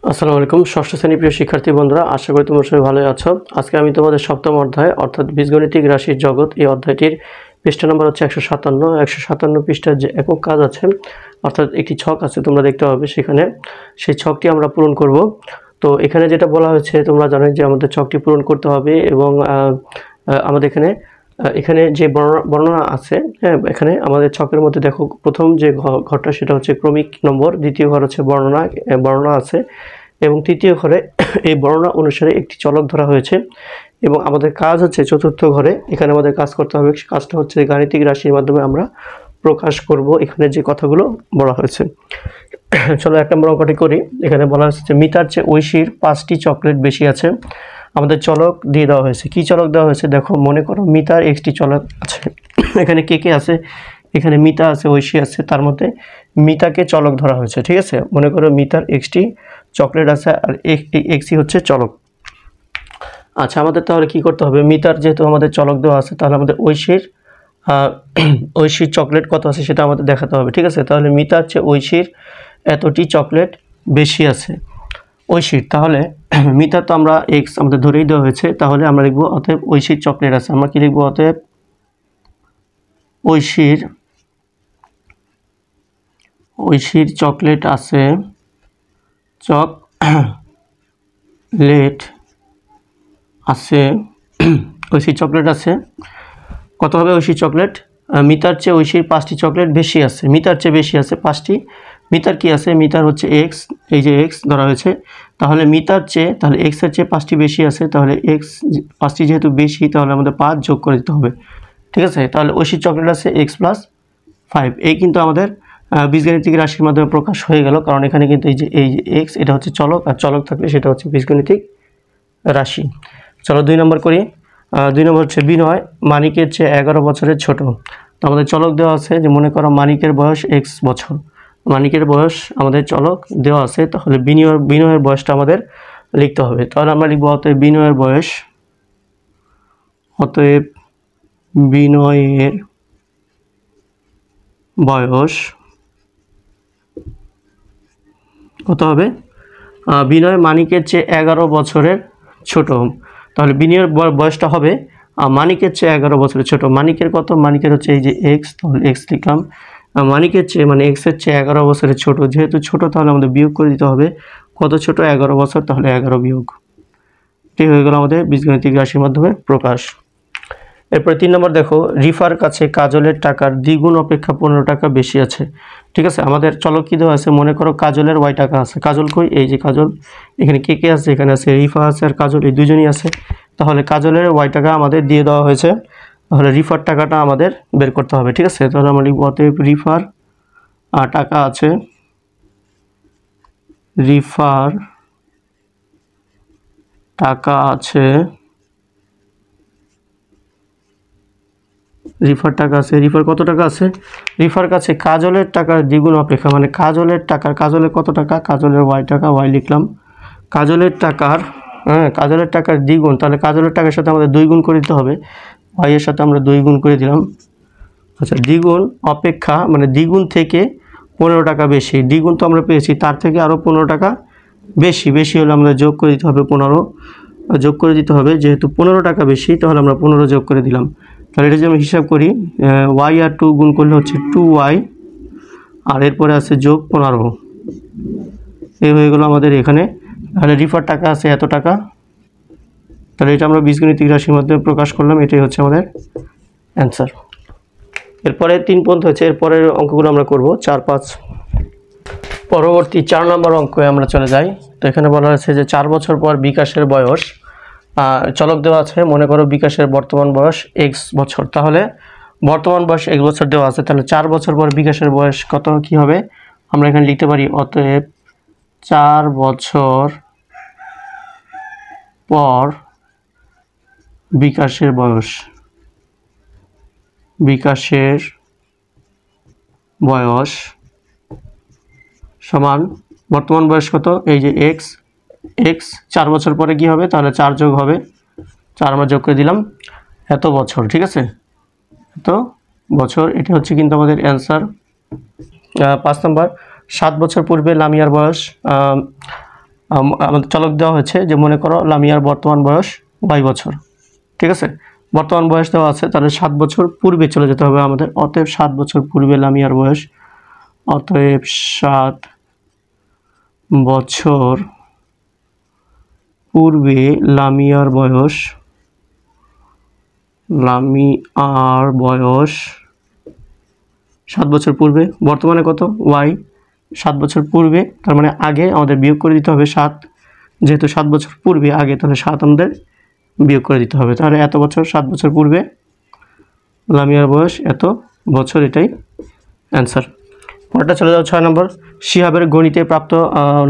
আসসালামু আলাইকুম ষষ্ঠ শ্রেণীর প্রিয় শিক্ষার্থী বন্ধুরা, আশা করি তোমরা সবাই ভালোই আছো। আজকে আমি তোমাদের সপ্তম অধ্যায় অর্থাৎ বীজগণিতিক রাশির জগৎ এই অধ্যায়টির পৃষ্ঠা নম্বর হচ্ছে 157 পৃষ্ঠার যে একক কাজ আছে অর্থাৎ একটি ছক আছে তোমরা দেখতে পাবে, সেখানে সেই ছকটি আমরা পূরণ করব। তো এখানে যেটা বলা হয়েছে তোমরা জানো যে আমাদের ছকটি পূরণ করতে হবে এবং আমাদের এখানে যে বর্ণনা আছে, হ্যাঁ, এখানে আমাদের ছকের মধ্যে দেখো প্রথম যে ঘরটা সেটা হচ্ছে ক্রমিক নম্বর, দ্বিতীয় ঘর হচ্ছে বর্ণনা আছে এবং তৃতীয় ঘরে এই বর্ণনা অনুসারে একটি চলক ধরা হয়েছে এবং আমাদের কাজ হচ্ছে চতুর্থ ঘরে। এখানে আমাদের কাজ করতে হবে, কাজটা হচ্ছে গাণিতিক রাশির মাধ্যমে আমরা প্রকাশ করব এখানে যে কথাগুলো বলা হয়েছে। চলো 1 নম্বর অঙ্কটি করি। এখানে বলা হয়েছে যে মিতার চেয়ে ঐশীর 5টি চকলেট বেশি আছে। আমাদের চলক দিয়ে দেওয়া হয়েছে। কি চলক দেওয়া হয়েছে দেখো, মনে করো মিতার একটি চলক আছে, এখানে কে কে আছে, এখানে মিতা আছে, ঐশী আছে, তার মধ্যে মিতাকে চলক ধরা হয়েছে। ঠিক আছে, মনে করো মিতার এক্সটি চকলেট আছে আর এক্সই হচ্ছে চলক। আচ্ছা, আমাদের তাহলে কি করতে হবে, মিতার যেহেতু আমাদের চলক দেওয়া আছে তাহলে আমাদের ঐশীর চকলেট কত আছে সেটা আমাদের দেখাতে হবে। ঠিক আছে, তাহলে মিতার চেয়ে ঐশীর এতটি চকলেট বেশি আছে ঐশীর, তাহলে মিতার তো আমরা এক্স আমাদের ধরেই দেওয়া হয়েছে, তাহলে আমরা লিখবো অতএব ঐশীর চকলেট আছে। আমরা কি লিখবো, অতএব ঐশীর চকলেট আছে, চকলেট আছে, ঐশীর চকলেট আছে। কত হবে ঐশীর চকলেট, মিতার চেয়ে ঐশীর 5টি চকলেট বেশি আছে, মিতার চেয়ে বেশি আছে 5টি। মিতার কি আছে, মিতার হচ্ছে এক্স, এই যে এক্স ধরা হয়েছে, তাহলে মিতার চেয়ে, তাহলে এক্সের চেয়ে 5টি বেশি আছে, তাহলে এক্স 5টি যেহেতু বেশি তাহলে আমাদের 5 যোগ করে দিতে হবে। ঠিক আছে, তাহলে ঐশীর চকলেট আছে এক্স প্লাস 5। এই কিন্তু আমাদের বীজগাণিতিক রাশির মাধ্যমে প্রকাশ হয়ে গেল, কারণ এখানে কিন্তু এই যে এক্স এটা হচ্ছে চলক, আর চলক থাকলে সেটা হচ্ছে বীজগাণিতিক রাশি। চলো 2 নম্বর করি। 2 নম্বর হচ্ছে বিনয় মানিকের চেয়ে 11 বছরের ছোট। তো আমাদের চলক দেওয়া আছে যে মনে করো মানিকের বয়স এক্স বছর, মানিকের বয়স আমাদের চলক দেওয়া আছে, তাহলে বিনয়ের বয়সটা আমাদের লিখতে হবে। তাহলে আমরা লিখবো অতএব বিনয়ের বয়স, অতএব বিনয়ের বয়স কত হবে, বিনয় মানিকের চেয়ে 11 বছরের ছোট, তাহলে বিনয়ের বয়সটা হবে মানিকের চেয়ে 11 বছরের ছোট। মানিকের কত, মানিকের হচ্ছে এই যে এক্স, তাহলে এক্স লিখলাম। মানিকের চেয়ে মানে এক্সের চেয়ে 11 বছরের ছোট, যেহেতু ছোট তাহলে আমাদের বিয়োগ করে দিতে হবে। কত ছোট, 11 বছর, তাহলে 11 বিয়োগ। এটাই হয়ে গেল আমাদের বীজগাণিতিক রাশির মাধ্যমে প্রকাশ। এরপরে 3 নম্বর দেখো, রিফার কাছে কাজলের টাকার দ্বিগুণ অপেক্ষা 15 টাকা বেশি আছে। ঠিক আছে, আমাদের চলক কী দেওয়া আছে, মনে করো কাজলের ওয়াই টাকা আছে। কাজল কই, এই যে কাজল, এখানে কে কে আছে, এখানে আছে রিফা আছে আর কাজল, এই দুজনই আছে। তাহলে কাজলের ওয়াই টাকা আমাদের দিয়ে দেওয়া হয়েছে, তাহলে রিফার টাকাটা আমাদের বের করতে হবে। ঠিক আছে, তাহলে আমরা লিখব অতএব রিফার টাকা আছে, রিফার টাকা আছে, রিফার টাকা আছে, রিফার কত টাকা আছে, রিফার কাছে কাজলের টাকার দ্বিগুণ অপেক্ষা, মানে কাজলের টাকার, কাজলের কত টাকা, কাজলের ওয়াই টাকা, ওয়াই লিখলাম। কাজলের টাকার, কাজলের টাকার দ্বিগুণ, তাহলে কাজলের টাকার সাথে আমাদের 2 গুণ করে দিতে হবে, ওয়াই এর সাথে আমরা 2 গুণ করে দিলাম। আচ্ছা, দ্বিগুণ অপেক্ষা মানে দ্বিগুণ থেকে 15 টাকা বেশি, দ্বিগুণ তো আমরা পেয়েছি, তার থেকে আরও 15 টাকা বেশি হলে আমরা যোগ করে দিতে হবে, 15 যোগ করে দিতে হবে। যেহেতু 15 টাকা বেশি তাহলে আমরা 15 যোগ করে দিলাম। তাহলে এটা যদি আমি হিসাব করি, ওয়াই আর 2 গুণ করলে হচ্ছে 2y, আর এরপরে আছে যোগ 15, এই হয়ে গেল আমাদের এখানে। তাহলে রিফার টাকা আছে এত টাকা, তাহলে এটা আমরা বীজগাণিতিক রাশির মাধ্যমে প্রকাশ করলাম, এটাই হচ্ছে আমাদের অ্যান্সার। এরপরে 3 পর্যন্ত হচ্ছে, এরপরের অঙ্কগুলো আমরা করব 4, 5। পরবর্তী 4 নম্বর অঙ্কে আমরা চলে যাই। তো এখানে বলা হয়েছে যে 4 বছর পর বিকাশের বয়স, চলক দেওয়া আছে, মনে করো বিকাশের বর্তমান বয়স এক্স বছর, তাহলে বর্তমান বয়স এক বছর দেওয়া আছে, তাহলে 4 বছর পর বিকাশের বয়স কত কি হবে, আমরা এখানে লিখতে পারি অতএব 4 বছর পর বিকাশের বয়স সমান বর্তমান বয়স কত, এই যে এক্স, 4 বছর পরে কি হবে, তাহলে 4 যোগ হবে, 4 আমরা যোগ করে দিলাম, এত বছর। ঠিক আছে, এত বছর, এটা হচ্ছে কিন্তু আমাদের অ্যান্সার। 5 নম্বর, 7 বছর পূর্বে লামিয়ার বয়স আমাদের চলক দেওয়া হয়েছে যে মনে করো লামিয়ার বর্তমান বয়স 22 বছর, ঠিক আছে। বর্তমান বয়স দেওয়া আছে, তাহলে 7 বছর পূর্বে চলে যেতে হবে আমাদের। অতএব 7 বছর পূর্বে লামিয়ার বয়স, অতএব 7 বছর পূর্বে লামিয়ার বয়স, লামিয়ার বয়স 7 বছর পূর্বে, বর্তমানে কত ওয়াই, 7 বছর পূর্বে, তার মানে আগে আমাদের বিয়োগ করে দিতে হবে 7, যেহেতু 7 বছর পূর্বে আগে, তাহলে 7 আমাদের বিয়োগ করে দিতে হবে। তাহলে এত বছর, 7 বছর পূর্বে লামিয়ার বয়স এত বছর, এটাই অ্যান্সার। পরেরটা চলে যাও 6 নম্বর। শিহাবের গণিতে প্রাপ্ত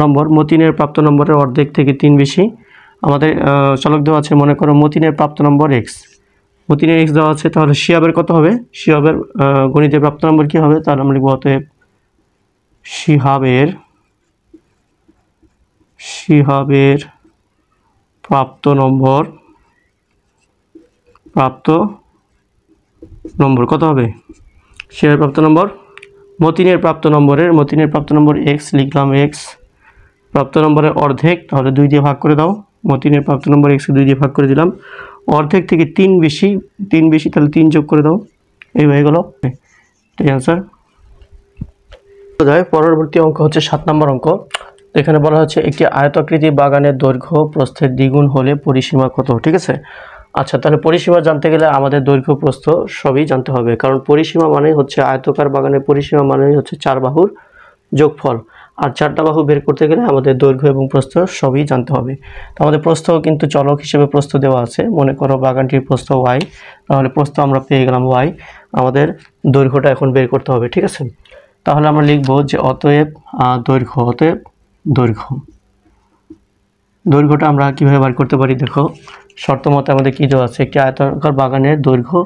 নম্বর মতিনের প্রাপ্ত নম্বরের অর্ধেক থেকে 3 বেশি। আমাদের চলক দেওয়া আছে, মনে করো মতিনের প্রাপ্ত নম্বর এক্স, মতিনের এক্স দেওয়া আছে, তাহলে শিহাবের কত হবে? শিহাবের গণিতে প্রাপ্ত নম্বর কী হবে? তাহলে আমরা লিখব অতএব শিহাবের প্রাপ্ত নম্বর কত হবে? শিহাবের প্রাপ্ত নম্বর মতিনের প্রাপ্ত নম্বর এক্স, লিখলাম এক্স, প্রাপ্ত নম্বরের অর্ধেক, তাহলে 2 দিয়ে ভাগ করে দাও। মতিনের প্রাপ্ত নম্বর এক্সকে 2 দিয়ে ভাগ করে দিলাম। অর্ধেক থেকে 3 বেশি, তাহলে 3 যোগ করে দাও, এই হয়ে গেল, এটাই অ্যান্সার। পরবর্তী অঙ্ক হচ্ছে 7 নম্বর অঙ্ক। এখানে বলা হচ্ছে একটি আয়তাকৃতি বাগানের দৈর্ঘ্য প্রস্থের দ্বিগুণ হলে পরিসীমা কত? ঠিক আছে। আচ্ছা, তাহলে পরিসীমা জানতে গেলে আমাদের দৈর্ঘ্য প্রস্থ সবই জানতে হবে, কারণ পরিসীমা মানে হচ্ছে আয়তাকার বাগানের পরিসীমা মানে হচ্ছে 4 বাহুর যোগফল, আর 4টা বাহু বের করতে গেলে আমাদের দৈর্ঘ্য এবং প্রস্থ সবই জানতে হবে। তো আমাদের প্রস্থ কিন্তু চলক হিসেবে প্রস্থ দেওয়া আছে, মনে করো বাগানটির প্রস্থ ওয়াই, তাহলে প্রস্থ আমরা পেয়ে গেলাম ওয়াই, আমাদের দৈর্ঘ্যটা এখন বের করতে হবে, ঠিক আছে। তাহলে আমরা লিখব যে অতএব দৈর্ঘ্যটা আমরা কীভাবে বার করতে পারি? দেখো, শর্ত মতে আমাদের কী দেওয়া আছে? একটি আয়তাকার বাগানের দৈর্ঘ্য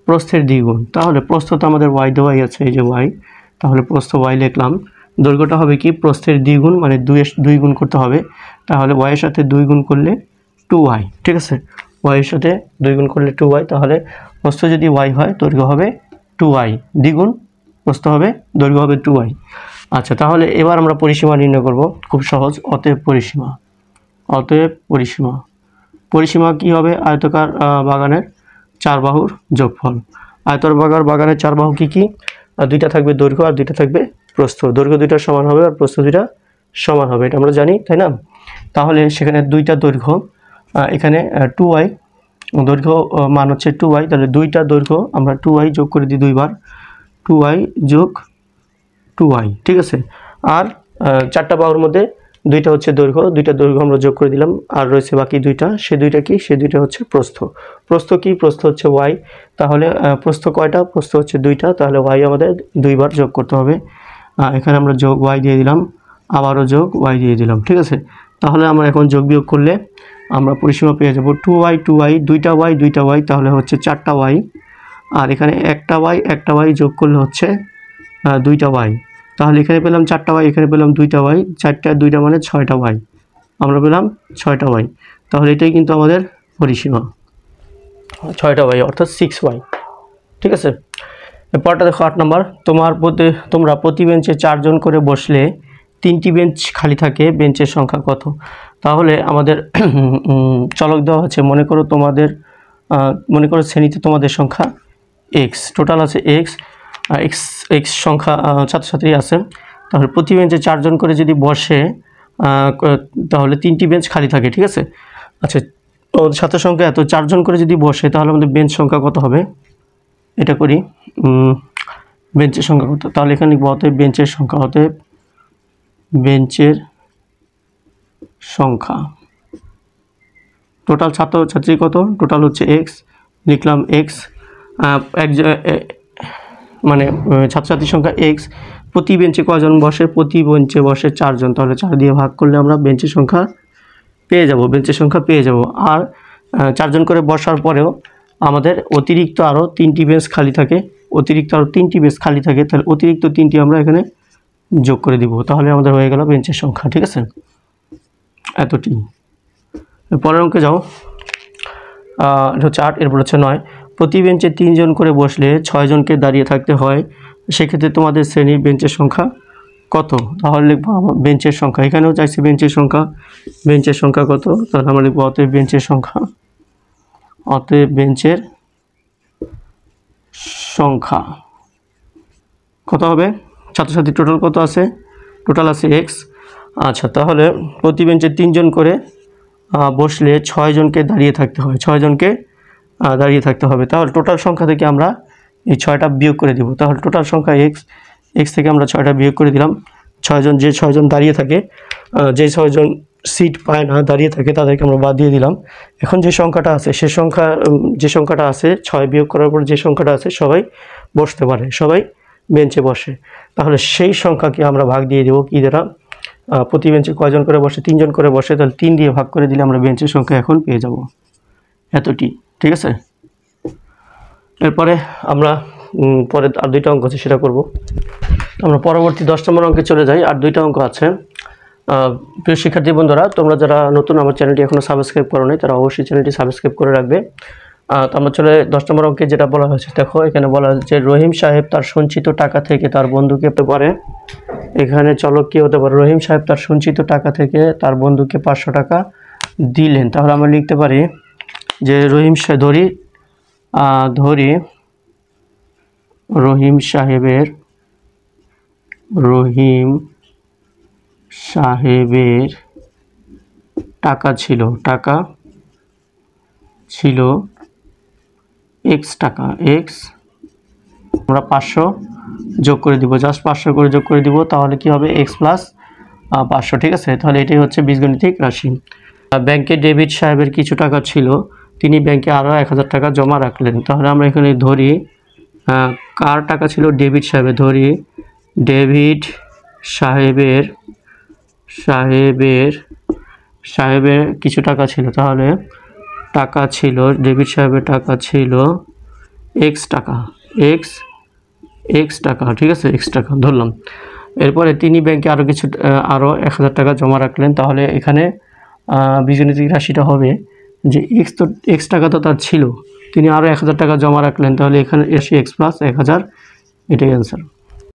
প্রস্থের দ্বিগুণ, তাহলে প্রস্থ তো আমাদের ওয়াই দেওয়াই আছে, এই যে ওয়াই, তাহলে প্রস্থ ওয়াই লিখলাম। দৈর্ঘ্যটা হবে কি? প্রস্থের দ্বিগুণ, মানে 2 গুণ করতে হবে, তাহলে ওয়াইয়ের সাথে 2 গুণ করলে 2y, ঠিক আছে। ওয়াইয়ের সাথে 2 গুণ করলে 2y, তাহলে প্রস্থ যদি ওয়াই হয় দৈর্ঘ্য হবে 2y, দ্বিগুণ প্রস্থ হবে, দৈর্ঘ্য হবে 2y। আচ্ছা, তাহলে এবার আমরা পরিসীমা নির্ণয় করব, খুব সহজ। অতএব পরিসীমা কি হবে? আয়তাকার বাগানের 4 বাহুর যোগফল। আয়তাকার বাগানের 4 বাহু কি? 2টা থাকবে দৈর্ঘ্য আর 2টা থাকবে প্রস্থ। দৈর্ঘ্য 2টা সমান হবে আর প্রস্থ 2টা সমান হবে, এটা আমরা জানি, তাই না? তাহলে সেখানে 2টা দৈর্ঘ্য, এখানে 2y, দৈর্ঘ্য মান হচ্ছে 2y, তাহলে 2টা দৈর্ঘ্য আমরা 2y যোগ করে দিই 2 বার, 2y যোগ 2y, ঠিক আছে। আর 4টা বাহুর মধ্যে 2টা হচ্ছে দৈর্ঘ্য, 2টা দৈর্ঘ্য আমরা যোগ করে দিলাম, আর রয়েছে বাকি 2টা, সে 2টা কি? সে 2টা হচ্ছে প্রস্থ। কি? প্রস্থ হচ্ছে y, তাহলে প্রস্থ কয়টা? প্রস্থ হচ্ছে 2টা, তাহলে y আমাদের 2 বার যোগ করতে হবে। এখানে আমরা যোগ y দিয়ে দিলাম, আবারও যোগ y দিয়ে দিলাম, ঠিক আছে। তাহলে আমরা এখন যোগ বিয়োগ করলে আমরা পরিসীমা পেয়ে যাব 2y 2টা y, তাহলে হচ্ছে 4টা y, আর এখানে একটা y যোগ করলে হচ্ছে 2টা y, তাহলে এখানে পেলাম 4টা y, এখানে পেলাম 2টা y, 4টা 2টা মানে 6টা y, আমরা পেলাম 6টা y। তাহলে এটাই কিন্তু আমাদের পরিসীমা, 6টা y অর্থাৎ 6y, ঠিক আছে। এরপরটা দেখো 8 নম্বর। তোমরা প্রতি বেঞ্চে 4 জন করে বসলে 3টি বেঞ্চ খালি থাকে, বেঞ্চের সংখ্যা কত? তাহলে আমাদের চলক দেওয়া হচ্ছে, মনে করো শ্রেণীতে তোমাদের সংখ্যা x, টোটাল আছে x সংখ্যা ছাত্রছাত্রী আছে, তাহলে প্রতি বেঞ্চে 4 জন করে যদি বসে তাহলে 3টি বেঞ্চ খালি থাকে, ঠিক আছে। আচ্ছা, ছাত্র সংখ্যা এত, 4 জন করে যদি বসে তাহলে আমাদের বেঞ্চ সংখ্যা কত হবে? এটা করি, বেঞ্চের সংখ্যা কত? তাহলে এখানে লিখব অতএব বেঞ্চের সংখ্যা, টোটাল ছাত্রছাত্রী কত? টোটাল হচ্ছে x, লিখলাম x, মানে ছাত্রছাত্রীর সংখ্যা x, প্রতি বেঞ্চে কয়জন বসে? প্রতি বেঞ্চে বসে 4 জন, তাহলে 4 দিয়ে ভাগ করলে আমরা বেঞ্চের সংখ্যা পেয়ে যাব। আর 4 জন করে বসার পরেও আমাদের অতিরিক্ত আরও 3টি বেঞ্চ খালি থাকে, তাহলে অতিরিক্ত 3টি আমরা এখানে যোগ করে দিব, তাহলে আমাদের হয়ে গেল বেঞ্চের সংখ্যা, ঠিক আছে, এতটি। পরের অঙ্কে যাও, এটা হচ্ছে 8, এরপর হচ্ছে 9। প্রতি বেঞ্চে 3 জন করে বসলে 6 জনকে দাঁড়িয়ে থাকতে হয়, সেক্ষেত্রে তোমাদের শ্রেণীর বেঞ্চের সংখ্যা কত, তাহলে লিখবো আমার বেঞ্চের সংখ্যা, এখানেও চাইছি বেঞ্চের সংখ্যা, বেঞ্চের সংখ্যা কত, তাহলে আমরা লিখবো অতএব বেঞ্চের সংখ্যা, অতএব বেঞ্চের সংখ্যা কত হবে, ছাত্রছাত্রী টোটাল কত আছে, টোটাল আছে এক্স। আচ্ছা, তাহলে প্রতি বেঞ্চে 3 জন করে বসলে 6 জনকে দাঁড়িয়ে থাকতে হয়, 6 জনকে দাঁড়িয়ে থাকতে হবে। তাহলে টোটাল সংখ্যা থেকে আমরা এই 6টা বিয়োগ করে দিব, তাহলে টোটাল সংখ্যা এক্স, এক্স থেকে আমরা 6টা বিয়োগ করে দিলাম। 6 জন, যে 6 জন দাঁড়িয়ে থাকে, যে 6 জন সিট পায় না দাঁড়িয়ে থাকে তাদেরকে আমরা বাদ দিয়ে দিলাম। এখন যে সংখ্যাটা আছে সে সংখ্যা, যে সংখ্যাটা আছে 6 বিয়োগ করার পর যে সংখ্যাটা আছে সবাই বসতে পারে, সবাই বেঞ্চে বসে, তাহলে সেই সংখ্যাকে আমরা ভাগ দিয়ে দেবো কি দ্বারা, প্রতি বেঞ্চে কয়জন করে বসে, 3 জন করে বসে, তাহলে 3 দিয়ে ভাগ করে দিলে আমরা বেঞ্চের সংখ্যা এখন পেয়ে যাব এতটি। ঠিক আছে, এরপরে আমরা পরে আর 2টা অঙ্ক আছে সেটা করব। আমরা পরবর্তী 10 নম্বর অঙ্কে চলে যাই। আর 2টা অঙ্ক আছে। প্রিয় শিক্ষার্থী বন্ধুরা, তোমরা যারা নতুন আমার চ্যানেলটি এখনও সাবস্ক্রাইব করো নাই তারা অবশ্যই চ্যানেলটি সাবস্ক্রাইব করে রাখবে। তো আমরা চলে 10 নম্বর অঙ্কে যেটা বলা হয়েছে, দেখো এখানে বলা হয়েছে যে রহিম সাহেব তার সঞ্চিত টাকা থেকে তার বন্ধুকে পারে, এখানে চলক কি হতে পারে, রহিম সাহেব তার সঞ্চিত টাকা থেকে তার বন্ধুকে 500 টাকা দিলেন। তাহলে আমরা লিখতে পারি যে রহিম সাহেবের টাকা ছিল এক্স টাকা, এক্স আমরা 500 যোগ করে দিব, জাস্ট 500 করে যোগ করে দিব, তাহলে কি হবে এক্স প্লাস 500। ঠিক আছে, তাহলে এটাই হচ্ছে বীজগণিতিক রাশি। ব্যাংকে ডেভিড সাহেবের কিছু টাকা ছিল, তিনি ব্যাংকে আরও 1000 টাকা জমা রাখলেন। তাহলে আমরা এখানে ধরি কার টাকা ছিল, ডেভিড সাহেবের, ধরি ডেভিড সাহেবের কিছু টাকা ছিল, তাহলে টাকা ছিল, ডেভিড সাহেবের টাকা ছিল এক্স টাকা, এক্স টাকা। ঠিক আছে, এক্স টাকা ধরলাম। এরপরে তিনি ব্যাংকে আরও 1000 টাকা জমা রাখলেন। তাহলে এখানে বীজগণিতিক রাশিটা হবে যে এক্স টাকা তো তার ছিল, তিনি আরও 1000 টাকা জমা রাখলেন, তাহলে এখানে এসে এক্স প্লাস 1000, এটাই অ্যান্সার।